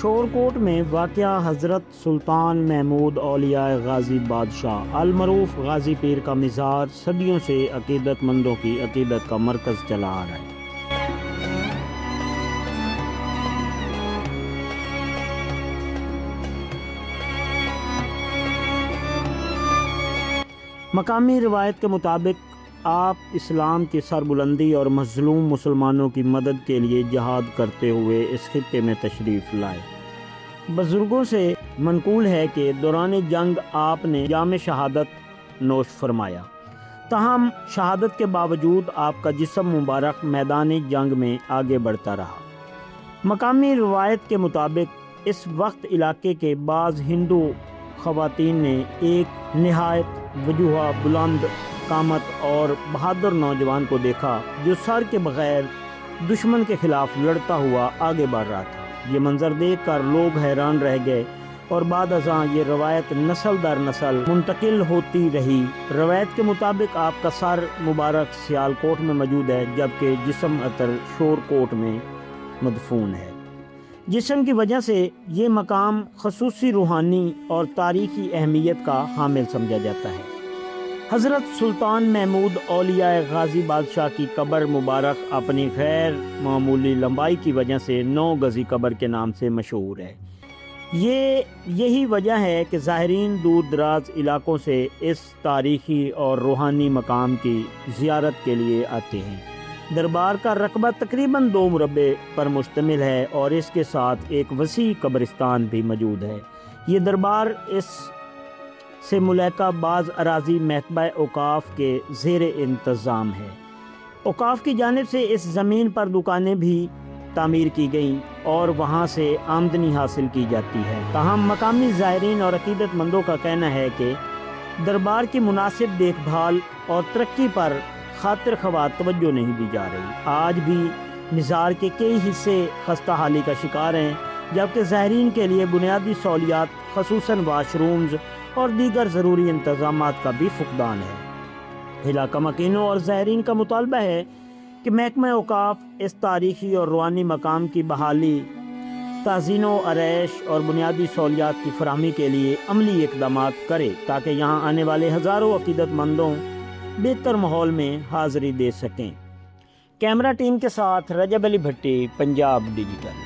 شورکوٹ میں واقع حضرت سلطان محمود اولیاء غازی بادشاہ المعروف غازی پیر کا مزار صدیوں سے عقیدت مندوں کی عقیدت کا مرکز چلا آ رہا ہے۔ مقامی روایت کے مطابق آپ اسلام کی سربلندی اور مظلوم مسلمانوں کی مدد کے لیے جہاد کرتے ہوئے اس خطے میں تشریف لائے۔ بزرگوں سے منقول ہے کہ دوران جنگ آپ نے جام شہادت نوش فرمایا، تاہم شہادت کے باوجود آپ کا جسم مبارک میدان جنگ میں آگے بڑھتا رہا۔ مقامی روایت کے مطابق اس وقت علاقے کے بعض ہندو خواتین نے ایک نہایت وجوہ بلند قامت اور بہادر نوجوان کو دیکھا جو سر کے بغیر دشمن کے خلاف لڑتا ہوا آگے بڑھ رہا تھا۔ یہ منظر دیکھ کر لوگ حیران رہ گئے اور بعد ازاں یہ روایت نسل در نسل منتقل ہوتی رہی۔ روایت کے مطابق آپ کا سر مبارک سیالکوٹ میں موجود ہے، جبکہ جسم عطر شورکوٹ میں مدفون ہے۔ جسم کی وجہ سے یہ مقام خصوصی روحانی اور تاریخی اہمیت کا حامل سمجھا جاتا ہے۔ حضرت سلطان محمود اولیاء غازی بادشاہ کی قبر مبارک اپنی غیر معمولی لمبائی کی وجہ سے 9 گزی قبر کے نام سے مشہور ہے۔ یہی وجہ ہے کہ زائرین دور دراز علاقوں سے اس تاریخی اور روحانی مقام کی زیارت کے لیے آتے ہیں۔ دربار کا رقبہ تقریباً 2 مربع پر مشتمل ہے اور اس کے ساتھ ایک وسیع قبرستان بھی موجود ہے۔ یہ دربار اس سے ملحقہ بعض اراضی محکمہ اوقاف کے زیر انتظام ہے۔ اوقاف کی جانب سے اس زمین پر دکانیں بھی تعمیر کی گئیں اور وہاں سے آمدنی حاصل کی جاتی ہے، تاہم مقامی زائرین اور عقیدت مندوں کا کہنا ہے کہ دربار کی مناسب دیکھ بھال اور ترقی پر خاطر خواہ توجہ نہیں دی جا رہی۔ آج بھی مزار کے کئی حصے خستہ حالی کا شکار ہیں، جبکہ زائرین کے لیے بنیادی سہولیات خصوصاً واش رومز اور دیگر ضروری انتظامات کا بھی فقدان ہے۔ علاقہ مکینوں اور زائرین کا مطالبہ ہے کہ محکمہ اوقاف اس تاریخی اور روحانی مقام کی بحالی، تزئین و آرائش اور بنیادی سہولیات کی فراہمی کے لیے عملی اقدامات کرے تاکہ یہاں آنے والے ہزاروں عقیدت مندوں بہتر ماحول میں حاضری دے سکیں۔ کیمرہ ٹیم کے ساتھ رجب علی بھٹی، پنجاب ڈیجیٹل۔